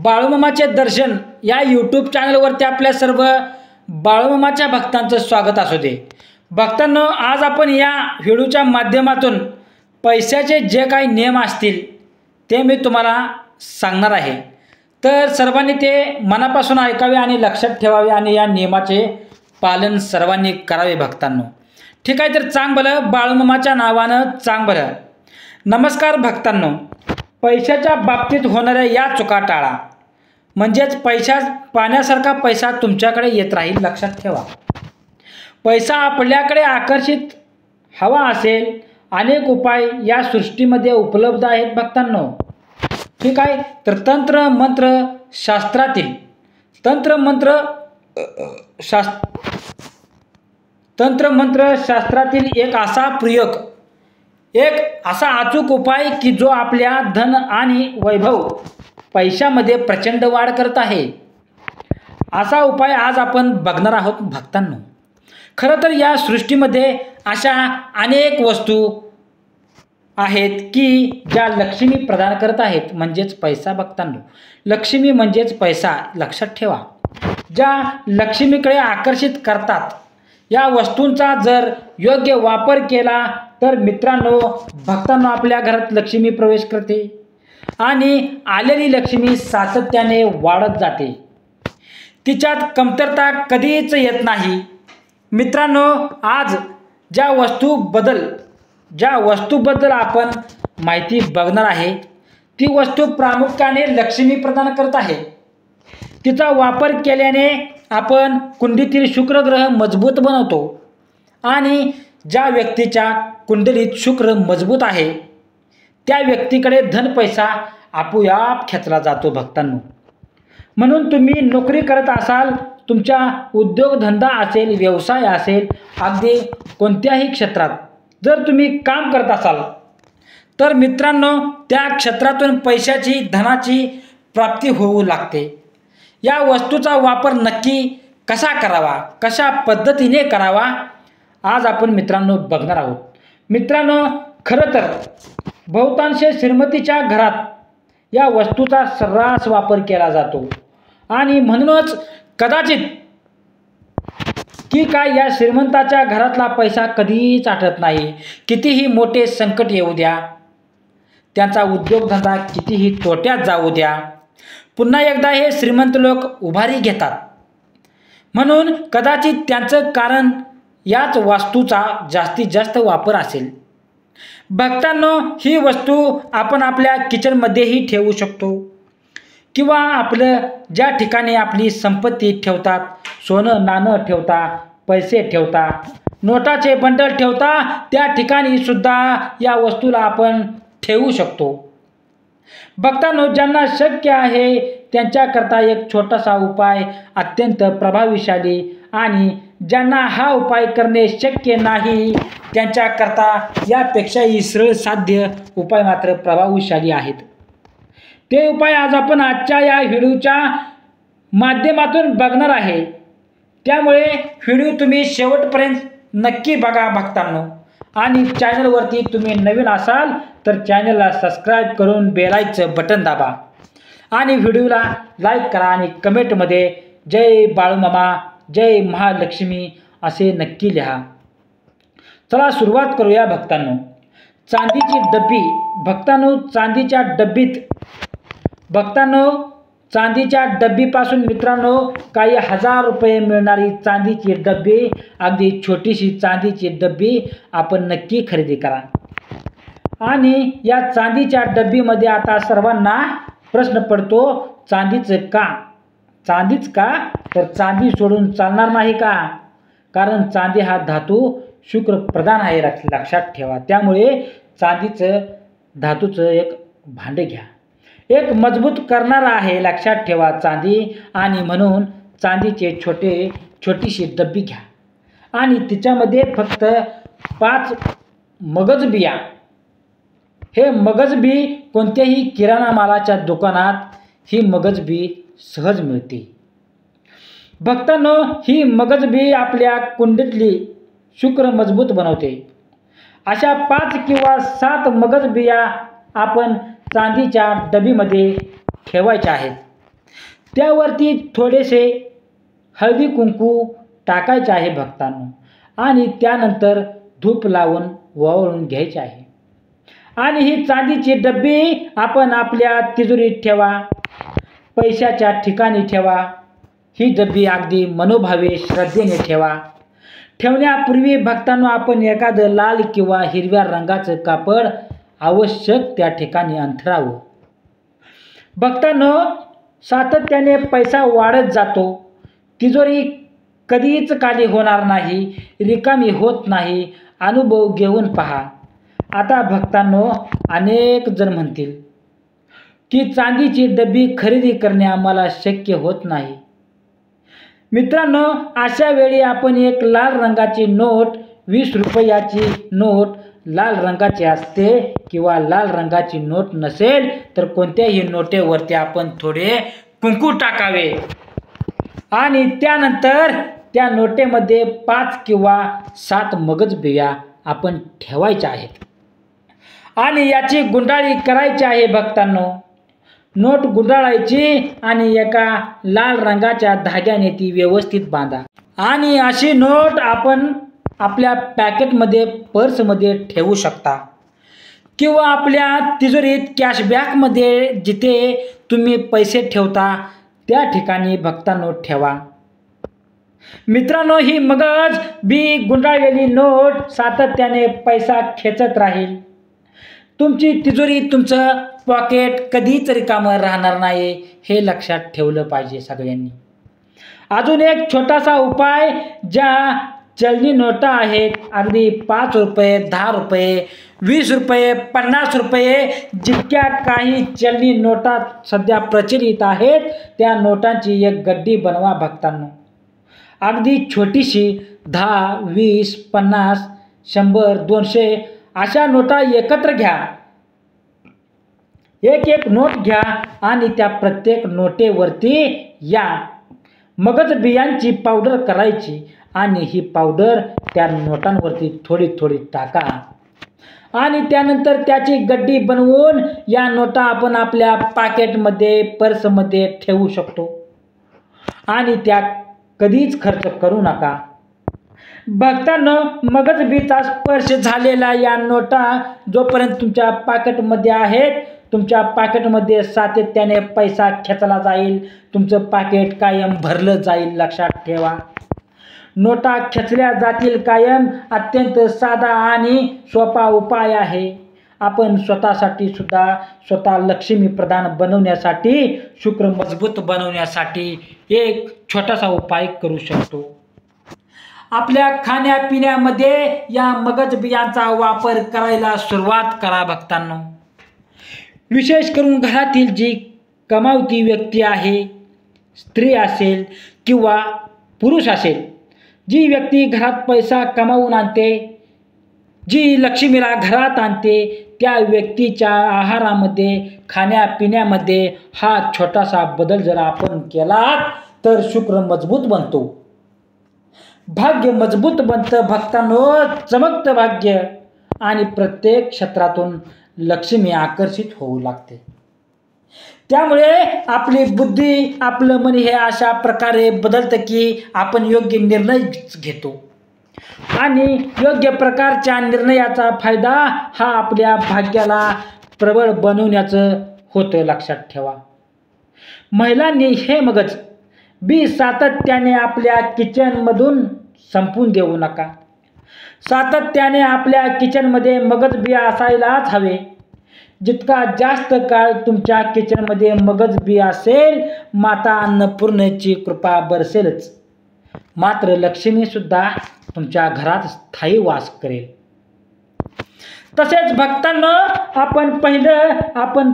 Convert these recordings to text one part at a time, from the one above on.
बाळूमामाचे दर्शन या यूट्यूब चॅनलवरती आपल्या सर्व बाळूमामाच्या भक्तांचं स्वागत असू दे। भक्तांनो, आज आपण या व्हिडिओच्या माध्यमातून पैशाचे जे काही नियम असतील ते मी तुम्हाला सांगणार आहे, तर सर्वांनी ते मनापासून ऐकावे आणि लक्षात ठेवावे आणि या नियमाचे पालन सर्वांनी करावे। भक्तांनो, ठीक आहे, तर चांग भलं बाळूमामाच्या नावानं चांग भलं। नमस्कार भक्तांनो, पैशाच्या बाबतीत होणाऱ्या या चुका टाळा, म्हणजेच पाण्यासारखा पैसा तुमच्याकडे येत राहील। लक्षात ठेवा, पैसा आपल्याकडे आकर्षित हवा असेल, अनेक उपाय या सृष्टीमध्ये उपलब्ध आहेत भक्तांनो, ठीक आहे। तर तंत्र मंत्र शास्त्रातील एक असा प्रयोग, एक असा अचूक उपाय की जो आपल्या धन आणि वैभव पैशामध्ये प्रचंड वाढ करत आहे, असा उपाय आज आपण बघणार आहोत भक्तांनो। खरं तर या सृष्टीमध्ये अशा अनेक वस्तू आहेत की ज्या लक्ष्मी प्रदान करत आहेत, म्हणजेच पैसा। भक्तांनो, लक्ष्मी म्हणजेच पैसा, लक्षात ठेवा। ज्या लक्ष्मीकडे आकर्षित करतात या वस्तूंचा जर योग्य वापर केला तर मित्रांनो, भक्तांनो, आपल्या घरात लक्ष्मी प्रवेश करते आणि आलेली लक्ष्मी सातत्याने वाढत जाते, तिच्यात कमतरता कधीच येत नाही। मित्रांनो, आज ज्या वस्तूबद्दल आपण माहिती बघणार आहे, ती वस्तू प्रामुख्याने लक्ष्मी प्रदान करत आहे। तिचा वापर केल्याने आपण कुंडलीतील शुक्र ग्रह मजबूत बनवतो आणि ज्या व्यक्तीच्या कुंडलीत शुक्र मजबूत आहे त्या व्यक्तीकडे धन पैसा आपोआप खेचला जातो भक्तांनो। म्हणून तुम्ही नोकरी करत असाल, तुमचा उद्योगधंदा असेल, व्यवसाय असेल, अगदी कोणत्याही क्षेत्रात जर तुम्ही काम करत असाल तर मित्रांनो, त्या क्षेत्रातून पैशाची, धनाची प्राप्ती होऊ लागते। या वस्तूचा वापर नक्की कसा करावा, कशा पद्धतीने करावा, आज आपण मित्रांनो बघणार आहोत। मित्रांनो, खरं तर बहुतांश श्रीमतीच्या घरात या वस्तूचा सर्रास वापर केला जातो आणि म्हणूनच कदाचित की काय या श्रीमंताच्या घरातला पैसा कधीच आटत नाही। कितीही मोठे संकट येऊ द्या, त्यांचा उद्योगधंदा कितीही तोट्यात जाऊ द्या, पुन्हा एकदा हे श्रीमंत लोक उभारी घेतात। म्हणून कदाचित त्यांचं कारण याच वस्तूचा जास्तीत जास्त वापर असेल। भक्तांनो, ही वस्तू आपण आपल्या किचनमध्येही ठेवू शकतो किंवा आपलं ज्या ठिकाणी आपली संपत्ती ठेवतात, सोनं नाणं ठेवता, पैसे ठेवता, नोटाचे बंडल ठेवता, त्या ठिकाणी सुद्धा या वस्तूला आपण ठेवू शकतो। भक्तांनो, ज्यांना शक्य आहे त्यांच्याकरता एक छोटासा उपाय अत्यंत प्रभावीशाली आणि ज्यांना हा उपाय करणे शक्य नाही त्यांच्याकरता यापेक्षाही सरळ साध्य उपाय मात्र प्रभावशाली आहेत। ते उपाय आज आपण आजच्या या व्हिडिओच्या माध्यमातून बघणार आहे, त्यामुळे व्हिडिओ तुम्ही शेवटपर्यंत नक्की बघा भक्तांनो। आणि चॅनलवरती तुम्ही नवीन असाल तर चॅनलला सबस्क्राईब करून बेल आयकॉनचं बटन दाबा आणि व्हिडिओला लाईक करा आणि कमेंटमध्ये जय बाळूमामा, जय महालक्ष्मी असे नक्की लिहा। चला सुरुवात करूया भक्तांनो। चांदीची डब्बी। चांदीच्या डब्बीपासून मित्रांनो काही हजार रुपये मिळणारी चांदीची डब्बी, अगदी छोटीशी चांदीची डब्बी आपण नक्की खरेदी करा। आणि या चांदीच्या डब्बीमध्ये आता सर्वांना प्रश्न पडतो, चांदीच का? तर चांदी सोडून चालणार नाही का? कारण चांदी हा धातू शुक्र प्रधान आहे, लक्षात ठेवा। त्यामुळे धातूचं एक भांडे घ्या, एक मजबूत करणारा आहे, लक्षात ठेवा चांदी। आणि म्हणून चांदीचे छोटीशी डब्बी घ्या आणि तिच्यामध्ये फक्त 5 मगज बिया। हे मगज बी कोणत्याही किराणा मालाच्या दुकानात ही मगज बी सहज मिळते भक्तांनो। ही मगज बी आपल्या कुंडलीतली शुक्र मजबूत बनवते। अशा 5 किंवा 7 मगज बिया आपण चांदीच्या डबीमध्ये ठेवायच्या आहेत। त्यावरती थोडेसे हळदी कुंकू टाकायचे आहे भक्तांनो, आणि त्यानंतर धूप लावून ओवाळून घ्यायचे आहे. आणि ही चांदीची डब्बी आपण आपल्या तिजोरीत ठेवा, पैशाच्या ठिकाणी ठेवा. ही डब्बी अगदी मनोभावे श्रद्धेने ठेवा. ठेवण्यापूर्वी भक्तांनो आपण एखादं लाल किंवा हिरव्या रंगाचं कापड आवश्यक त्या ठिकाणी अंथरावं. भक्तांनो, सातत्याने पैसा वाढत जातो. तिजोरी कधीच खाली होणार नाही, रिकामी होत नाही. अनुभव घेऊन पहा. आता भक्तांनो, अनेक जण म्हणतील की चांदीची डब्बी खरेदी करणे आम्हाला शक्य होत नाही. मित्रांनो, अशा वेळी आपण एक लाल रंगाची नोट, 20 रुपयाची नोट लाल रंगाची असते किंवा लाल रंगाची नोट नसेल तर कोणत्याही नोटेवरती आपण थोडे कुंकू टाकावे आणि त्यानंतर त्या नोटेमध्ये 5 किंवा 7 मगज बिया आपण ठेवायच्या आहेत आणि याची गुंडाळी करायची आहे. भक्तांनो, नोट गुंडाळायची आणि एका लाल रंगाच्या धाग्याने ती व्यवस्थित बांधा आणि अशी नोट आपण आपल्या पॅकेटमध्ये, पर्समध्ये ठेवू शकता किंवा आपल्या तिजोरीत कॅशबॅकमध्ये जिथे तुम्ही पैसे ठेवता त्या ठिकाणी भक्तांनो ठेवा. मित्रांनो, ही मगज बी गुंडाळलेली नोट सातत्याने पैसा खेचत राहील. तुमची तिजोरी, तुमचं पॉकेट कधीच रिकामं राहणार नाही, हे लक्षात ठेवलं पाहिजे सगळ्यांनी. अजून एक छोटासा उपाय, ज्या चलनी नोटा आहेत, अगदी 5 रुपये, 10 रुपये, 20 रुपये, 50 रुपये, जितक्या काही चलनी नोटा सध्या प्रचलित आहेत त्या नोटांची एक गड्डी बनवा भक्तांनो. अगदी छोटीशी 10, 20, 50, 100, 200 अशा नोटा एकत्र घ्या. एक नोट घ्या आणि त्या प्रत्येक नोटेवरती या मगज बियांची पावडर करायची आणि ही पावडर त्या नोटांवरती थोडी थोडी टाका आणि त्यानंतर त्याची गड्डी बनवून या नोटा आपण आपल्या पॉकेटमध्ये, पर्समध्ये ठेवू शकतो आणि त्या कधीच खर्च करू नका. भक्तांनो, मगजबीचा स्पर्श झालेला या नोटा जोपर्यंत तुमच्या पॉकेटमध्ये आहेत, तुमच्या पॉकेटमध्ये सातत्याने पैसा खेचला जाईल, तुमचं पॉकेट कायम भरलं जाईल. लक्षात ठेवा, नोटा खेचल्या जातील कायम. अत्यंत साधा आणि सोपा उपाय आहे. आपण स्वतःसाठी सुद्धा, स्वतः लक्ष्मी प्रधान बनवण्यासाठी, शुक्र मजबूत बनवण्यासाठी एक छोटासा उपाय करू शकतो. आपल्या खाण्यापिण्यामध्ये या मगज बियांचा वापर करायला सुरुवात करा भक्तांनो. विशेष करून घरातील जी कमावती व्यक्ती आहे, स्त्री असेल किंवा पुरुष असेल, जी व्यक्ती घरात पैसा कमावून आणते, जी लक्ष्मीला घरात आणते, त्या व्यक्तीच्या आहारामध्ये, खाण्यापिण्यामध्ये हा छोटासा बदल जर आपण केला तर शुक्र मजबूत बनतो, भाग्य मजबूत बनतं भक्तांनो, चमकतं भाग्य आणि प्रत्येक क्षेत्रातून लक्ष्मी आकर्षित होऊ लागते. त्यामुळे आपली बुद्धी, आपलं मन हे अशा प्रकारे बदलतं की आपण योग्य निर्णय घेतो आणि योग्य प्रकारच्या निर्णयाचा फायदा हा आपल्या भाग्याला प्रबळ बनवण्याचं होतं. लक्षात ठेवा, महिलांनी हे मगज बी सातत्याने आपल्या किचनमधून संपून देऊ नका. सातत्याने आपल्या किचनमध्ये मगज बी असायलाच हवे. जितका जास्त काळ तुमच्या किचनमध्ये मगज बी असेल, माता अन्नपूर्णेची कृपा बरसेलच. मात्र लक्ष्मी सुद्धा तुमच्या घरात स्थायी वास करेल. तसेच भक्तांनो, आपण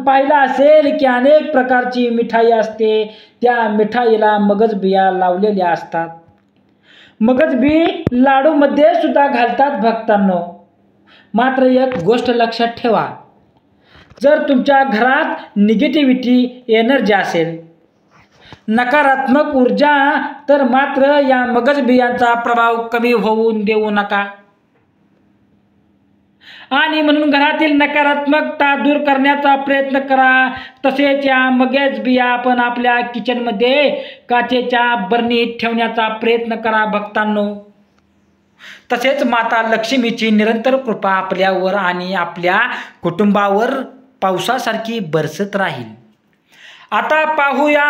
पाहिलं असेल की अनेक प्रकारची मिठाई असते, त्या मिठाईला मगज बिया लावलेल्या असतात. मगज बी लाडूमध्ये सुद्धा घालतात भक्तांनो. मात्र एक गोष्ट लक्षात ठेवा, जर तुमच्या घरात निगेटिव्हिटी एनर्जी असेल, नकारात्मक ऊर्जा, तर मात्र या मगज बियांचा प्रभाव कमी होऊन देऊ नका. आणि म्हणून घरातील नकारात्मकता दूर करण्याचा प्रयत्न करा. तसेच या मगेच बिया आपण आपल्या किचनमध्ये काचेच्या बरणीत ठेवण्याचा प्रयत्न करा भक्तांनो. तसेच माता लक्ष्मीची निरंतर कृपा आपल्यावर आणि आपल्या कुटुंबावर पावसासारखी बरसत राहील. आता पाहूया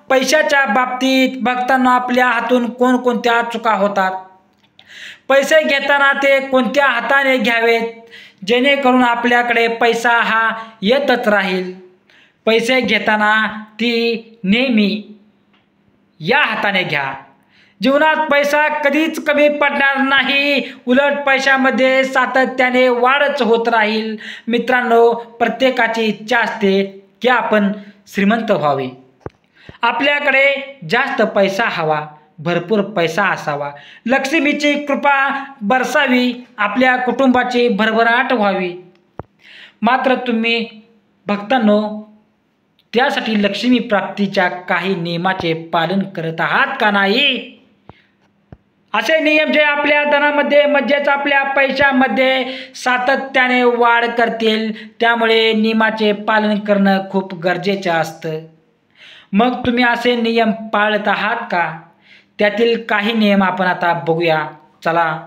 पैशाच्या बाबतीत भक्तांना आपल्या हातून कोणकोणत्या चुका होतात. पैसे घेताना ते कोणत्या हाताने घ्यावेत जेणेकरून आपल्याकडे पैसा हा येतच राहील. पैसे घेताना ती नेहमी या हाताने घ्या. जीवनात पैसा कधीच कमी पडणार नाही, उलट पैशामध्ये सातत्याने वाढच होत राहील. मित्रांनो, प्रत्येकाची इच्छा असते की आपण श्रीमंत व्हावे. आपल्याकडे जास्त पैसा हवा, भरपूर पैसा असावा, लक्ष्मीची कृपा बरसावी, आपल्या कुटुंबाची भरभराट व्हावी. मात्र तुम्ही भक्तांनो त्यासाठी लक्ष्मी प्राप्तीच्या काही नियमाचे पालन करत आहात का नाही? असे नियम जे आपल्या धनामध्ये म्हणजेच आपल्या पैशामध्ये सातत्याने वाढ करतील. त्यामुळे नियमाचे पालन करणं खूप गरजेचं असतं. मग तुम्ही असे नियम पाळत आहात का? त्यातील काही नियम आपण आता बघूया. चला,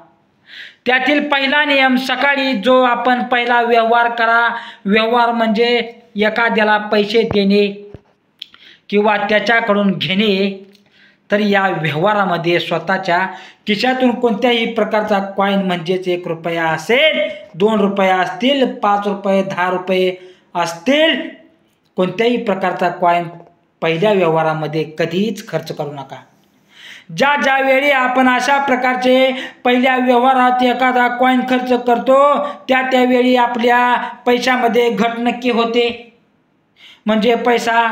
त्यातील पहिला नियम, सकाळी जो आपण पहिला व्यवहार करा. व्यवहार म्हणजे एखाद्याला पैसे देणे किंवा त्याच्याकडून घेणे. तर या व्यवहारामध्ये स्वतःच्या खिशातून कोणत्याही प्रकारचा कॉईन म्हणजेच 1 रुपया असेल, 2 रुपया असतील, 5 रुपये, 10 रुपये असतील, कोणत्याही प्रकारचा कॉईन पहिल्या व्यवहारामध्ये कधीच खर्च करू नका. ज्या वेळी आपण अशा प्रकारचे पहिल्या व्यवहारात एखादा कॉईन खर्च करतो त्यावेळी आपल्या पैशामध्ये घट नक्की होते, म्हणजे पैसा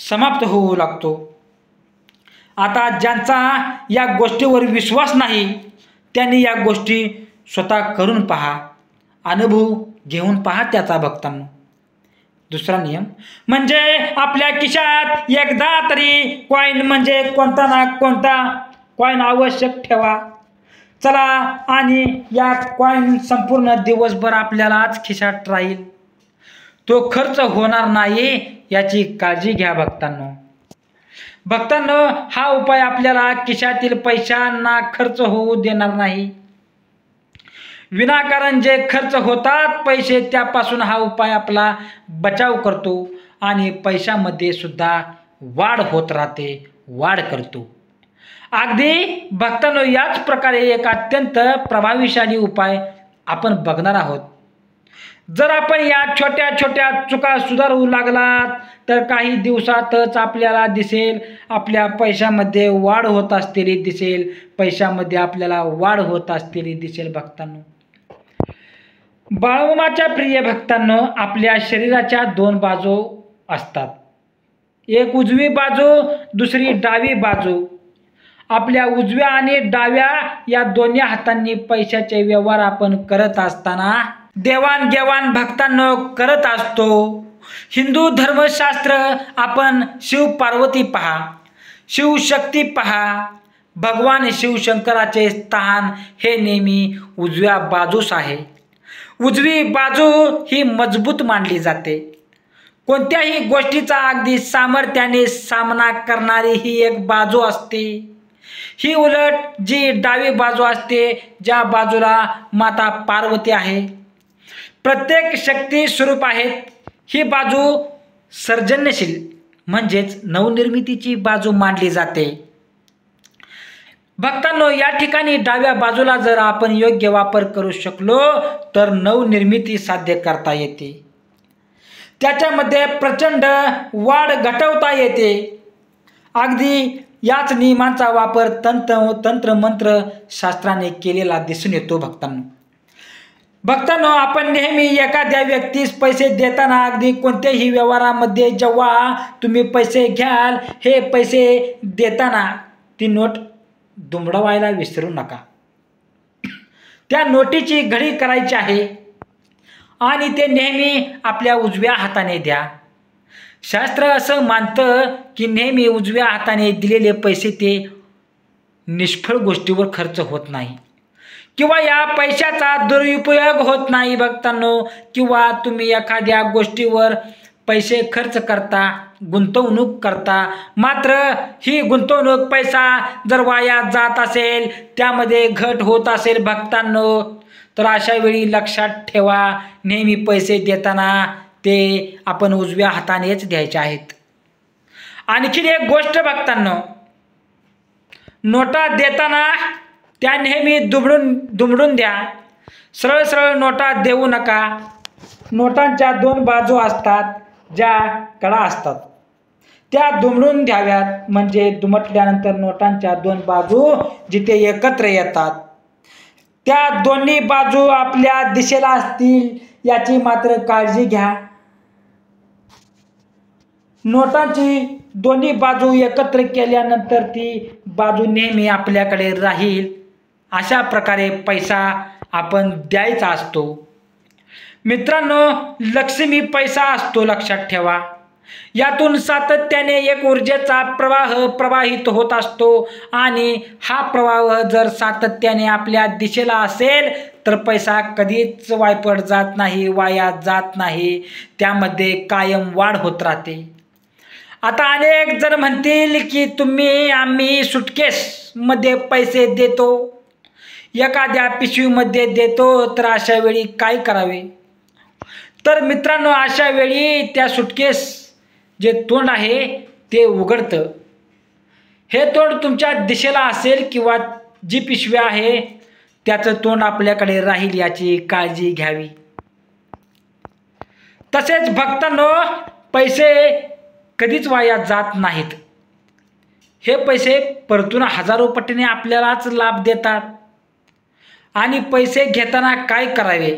समाप्त होऊ लागतो. आता ज्यांचा या गोष्टीवर विश्वास नाही त्यांनी या गोष्टी स्वतः करून पहा, अनुभव घेऊन पहा त्याचा भक्तांनो. दुसरा नियम म्हणजे आपल्या खिशात एकदा तरी कॉईन म्हणजे कोणता ना कोणता कॉईन आवश्यक ठेवा. चला, आणि या कॉईन संपूर्ण दिवसभर आपल्यालाच खिशात राहील, तो खर्च होणार नाही याची काळजी घ्या भक्तांनो. भक्तांनो, हा उपाय आपल्याला खिशातील पैशांना खर्च होऊ देणार नाही. विनाकारण जे खर्च होतात पैसे त्यापासून हा उपाय आपला बचाव करतो आणि पैशामध्ये सुद्धा वाढ होत राहते, वाढ करतो. अगदी भक्तांनो, याच प्रकारे एक अत्यंत प्रभावीशाली उपाय आपण बघणार आहोत. जर आपण या छोट्या छोट्या चुका सुधारू लागलात तर काही दिवसातच आपल्याला दिसेल आपल्या पैशामध्ये वाढ होत असलेली दिसेल, पैशामध्ये आपल्याला वाढ होत असलेली दिसेल. भक्तांनो, बाळूमाच्या प्रिय भक्तांनो, आपल्या शरीराच्या 2 बाजू असतात, एक उजवी बाजू, दुसरी डावी बाजू. आपल्या उजव्या आणि डाव्या या दोन्ही हातांनी पैशाचे व्यवहार आपण करत असताना देवाणघेवाण भक्तांनो करत असतो. हिंदू धर्मशास्त्र आपण शिव पार्वती पहा, शिवशक्ती पहा. भगवान शिवशंकराचे स्थान हे नेहमी उजव्या बाजूस आहे. उजवी बाजू ही मजबूत मानली जाते. कोणत्याही गोष्टीचा अगदी सामर्थ्याने सामना करणारी ही एक बाजू असते. ही उलट जी डावी बाजू असते, ज्या बाजूला माता पार्वती आहे, प्रत्येक शक्ती स्वरूप आहेत, ही बाजू सर्जनशील म्हणजेच नवनिर्मितीची बाजू मानली जाते. भक्तांनो, या ठिकाणी डाव्या बाजूला जर आपण योग्य वापर करू शकलो तर नवनिर्मिती साध्य करता येते. त्याच्यामध्ये प्रचंड वाढ घटवता येते. अगदी याच नियमांचा वापर तंत्र मंत्र शास्त्राने केलेला दिसून येतो. भक्तांनो, आपण नेहमी एखाद्या व्यक्तीस पैसे देताना अगदी कोणत्याही व्यवहारामध्ये जेव्हा तुम्ही पैसे घ्याल, हे पैसे देताना ती नोट दुमडवायला विसरू नका. त्या नोटीची घडी करायची आहे आणि ते नेहमी आपल्या उजव्या हाताने द्या. शास्त्र असं मानतं की नेहमी उजव्या हाताने दिलेले पैसे ते निष्फळ गोष्टीवर खर्च होत नाही. किंवा या पैशाचा दुरुपयोग होत नाही भक्तांनो, किंवा तुम्ही एखाद्या गोष्टीवर पैसे खर्च करता, गुंतवणूक करता, मात्र ही गुंतवणूक पैसा जर वाया जात असेल, त्यामध्ये घट होत असेल भक्तांनो, तर अशा वेळी लक्षात ठेवा, नेहमी पैसे देताना ते आपण उजव्या हातानेच द्यायचे आहेत. आणखीन एक गोष्ट भक्तांनो, नोटा देताना त्या नेहमी दुमडून द्या. सरळ सरळ नोटा देऊ नका. नोटांच्या दोन बाजू असतात, ज्या कडा असतात त्या दुमडून द्याव्यात. म्हणजे दुमटल्यानंतर नोटांच्या दोन बाजू जिथे एकत्र येतात, त्या दोन्ही बाजू आपल्या दिशेला असतील याची मात्र काळजी घ्या. नोटांची दोन्ही बाजू एकत्र केल्यानंतर ती बाजू नेहमी आपल्याकडे राहील. अशा प्रकारे पैसा आपण द्यायचा असतो. मित्रांनो, लक्ष्मी पैसा असतो, लक्षात ठेवा. यातून सातत्याने एक ऊर्जेचा प्रवाह प्रवाहित होत असतो आणि हा प्रवाह जर सातत्याने आपल्या दिशेला असेल तर पैसा कधीच वायपट जात नाही, वाया जात नाही. त्यामध्ये कायम वाढ होत राहते. आता अनेक जण म्हणतील की आम्ही सुटकेसमध्ये पैसे देतो, एखाद्या पिशवीमध्ये देतो, तर अशा वेळी काय करावे? तर मित्रांनो, अशा वेळी त्या सुटकेस जे तोंड आहे ते उघडतं. हे तोंड तुमच्या दिशेला असेल किंवा जी पिशवी आहे त्याचं तोंड आपल्याकडे राहील याची काळजी घ्यावी. तसेच भक्तांनो, पैसे कधीच वाया जात नाहीत. हे पैसे परतून हजारो पटीने आपल्यालाच लाभ देतात. आणि पैसे घेताना काय करावे?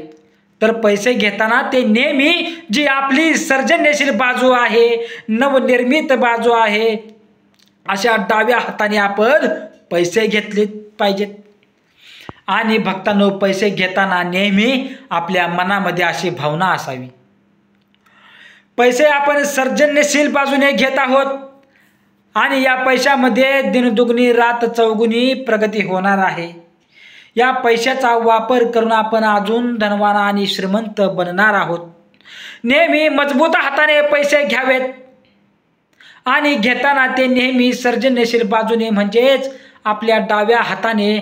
तर पैसे घेताना ते नेहमी जी आपली सर्जनशील बाजू आहे, नवनिर्मित बाजू आहे, अशा डाव्या हाताने आपण पैसे घेतले पाहिजेत. आणि भक्तांनो, पैसे घेताना नेहमी आपल्या मनामध्ये अशी भावना असावी, पैसे आपण सर्जनशील बाजूने घेत आहोत आणि या पैशामध्ये दिनदुगणी रात चौगुणी प्रगती होणार आहे. या पैशाचा वापर करून आपण अजून धनवान आणि श्रीमंत बनणार आहोत. नेहमी मजबूत हाताने पैसे घ्यावेत आणि घेताना ते नेहमी सर्जनशील बाजूने म्हणजेच आपल्या डाव्या हाताने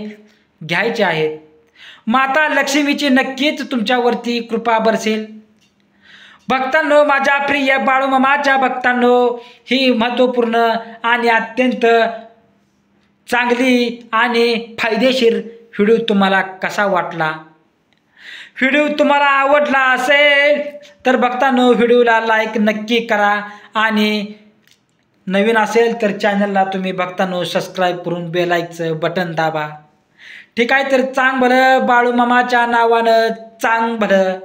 घ्यायचे आहेत. माता लक्ष्मीची नक्कीच तुमच्यावरती कृपा बरसेल. भक्तांनो, माझ्या प्रिय बाळूमामाच्या भक्तांनो, ही महत्त्वपूर्ण आणि अत्यंत चांगली आणि फायदेशीर व्हिडिओ तुम्हाला कसा वाटला? व्हिडिओ तुम्हाला आवडला असेल तर भक्तांनो, व्हिडिओला लाईक नक्की करा आणि नवीन असेल तर चॅनलला तुम्ही भक्तांनो सबस्क्राईब करून बेल आयकॉनचं बटन दाबा. ठीक आहे, तर चांग भलं बाळूमामाच्या नावानं चांग भलं.